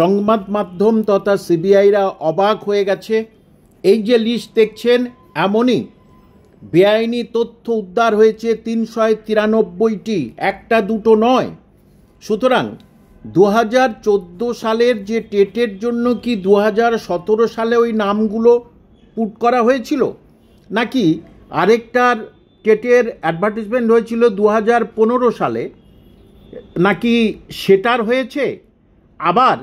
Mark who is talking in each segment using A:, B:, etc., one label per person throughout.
A: সংবাদ মাধ্যম তথা সিবিআইরা অবাক হয়ে গেছে। এই যে লিস্ট দেখছেন, এমনই বেআইনি তথ্য উদ্ধার হয়েছে ৩৯৩টি, একটা দুটো নয়। সুতরাং 2014 সালের যে টেটের জন্য কি 2017 সালে ওই নামগুলো পুট করা হয়েছিল, নাকি আরেকটার টেটের অ্যাডভার্টিসমেন্ট হয়েছিল 2015 সালে, নাকি সেটার হয়েছে, আবার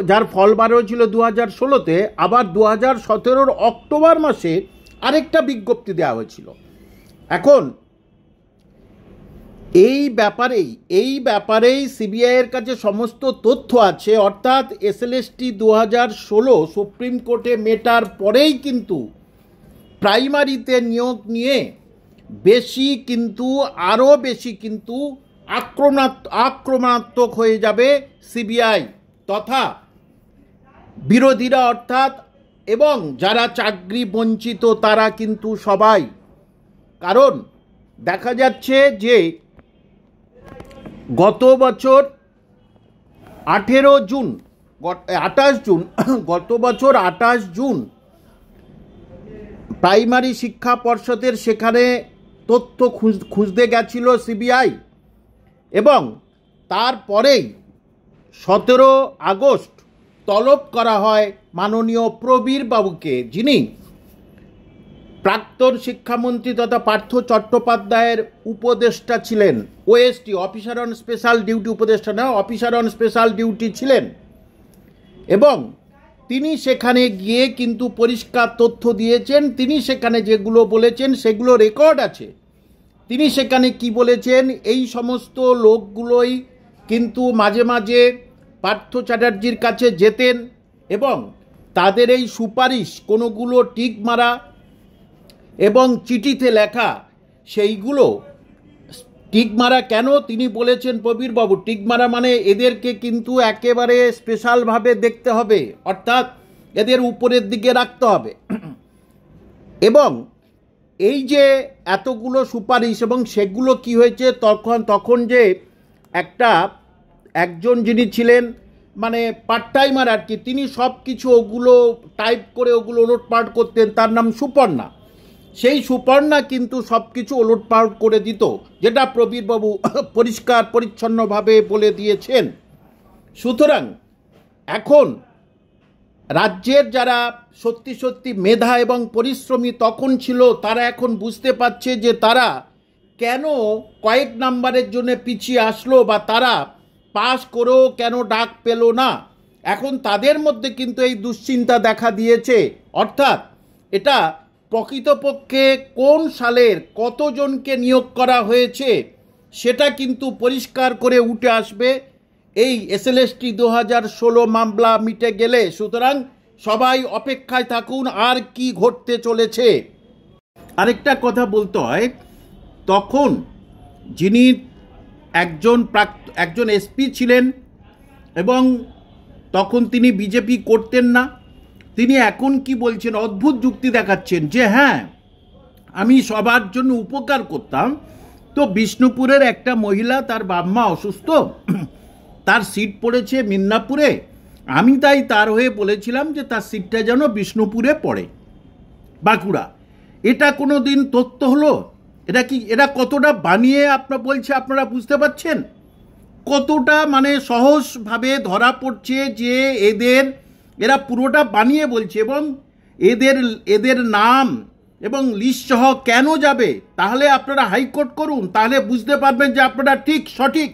A: যার ফল বার হয়েছিল 2016-তে, আবার 2017 অক্টোবর মাসে আরেকটা বিজ্ঞপ্তি দেওয়া হয়েছিল। এখন এই ব্যাপারেই সিবিআইয়ের কাছে সমস্ত তথ্য আছে। অর্থাৎ এসএলএসটি 2016 সুপ্রিম কোর্টে মেটার পরেই কিন্তু প্রাইমারিতে নিয়োগ নিয়ে আরও বেশি আক্রমণাত্মক হয়ে যাবে সিবিআই তথা বিরোধীরা, অর্থাৎ এবং যারা চাকরি বঞ্চিত তারা কিন্তু সবাই। কারণ দেখা যাচ্ছে যে গত বছর 28 জুন প্রাইমারি শিক্ষা পর্ষদের সেখানে তথ্য খুঁজতে গেছিল সিবিআই, এবং তারপরেই 17 আগস্ট তলব করা হয় মাননীয় প্রবীর বাবুকে, যিনি প্রাক্তন শিক্ষামন্ত্রী তথা পার্থ চট্টোপাধ্যায়ের উপদেষ্টা ছিলেন। OST, officer on special duty, উপদেষ্টা না, অফিসার অন স্পেশাল ডিউটি ছিলেন। এবং তিনি সেখানে গিয়ে কিন্তু পরিষ্কার তথ্য দিয়েছেন। তিনি সেখানে যেগুলো বলেছেন সেগুলো রেকর্ড আছে। তিনি সেখানে কি বলেছেন, এই সমস্ত লোকগুলোই কিন্তু মাঝে মাঝে পার্থ চ্যাটার্জির কাছে যেতেন এবং তাদের এই সুপারিশ কোনোগুলো টিক মারা এবং চিঠিতে লেখা, সেইগুলো টিক মারা কেন তিনি বলেছেন প্রবীরবাবু, টিক মারা মানে এদেরকে কিন্তু একেবারে স্পেশালভাবে দেখতে হবে, অর্থাৎ এদের উপরের দিকে রাখতে হবে। এবং এই যে এতগুলো সুপারিশ, এবং সেগুলো কি হয়েছে, তখন যে একজন যিনি ছিলেন মানে পার্ট টাইমার আর কি, তিনি সব কিছু ওগুলো টাইপ করে ওগুলো ওলটপালট করতেন, তার নাম সুপর্ণা। সেই সুপর্ণা কিন্তু সব কিছু ওলটপালট করে দিত, যেটা প্রবীরবাবু পরিষ্কার পরিচ্ছন্নভাবে বলে দিয়েছেন। সুতরাং এখন রাজ্যের যারা সত্যি সত্যি মেধা এবং পরিশ্রমী তখন ছিল, তারা এখন বুঝতে পারছে যে তারা কেন কয়েক নাম্বারের জন্য পিছিয়ে আসলো, বা তারা পাস করেও কেন ডাক পেল না। এখন তাদের মধ্যে কিন্তু এই দুশ্চিন্তা দেখা দিয়েছে। অর্থাৎ এটা প্রকৃতপক্ষে কোন সালের কতজনকে নিয়োগ করা হয়েছে সেটা কিন্তু পরিষ্কার করে উঠে আসবে এই এসএলএসটি 2016 মামলা মিটে গেলে। সুতরাং সবাই অপেক্ষায় থাকুন আর কি ঘটতে চলেছে। আরেকটা কথা বলতে হয়, তখন যিনি একজন এসপি ছিলেন এবং তখন তিনি বিজেপি করতেন না, তিনি এখন কি বলছেন, অদ্ভুত যুক্তি দেখাচ্ছেন যে হ্যাঁ আমি সবার জন্য উপকার করতাম। তো বিষ্ণুপুরের একটা মহিলা, তার বাবা অসুস্থ, তার সিট পড়েছে মিদনাপুরে, আমি তাই তার হয়ে বলেছিলাম যে তার সিটটা যেন বিষ্ণুপুরে পড়ে, বাঁকুড়া। এটা কোনো দিন তথ্য হলো? এরা কতটা বানিয়ে বলছে আপনারা বুঝতে পারছেন? কতটা মানে সহজভাবে ধরা পড়ছে যে এরা পুরোটা বানিয়ে বলছে, এবং এদের নাম এবং লিস্ট সহ কেন যাবে? তাহলে আপনারা হাইকোর্ট করুন, তাহলে বুঝতে পারবেন যে আপনারা ঠিক সঠিক।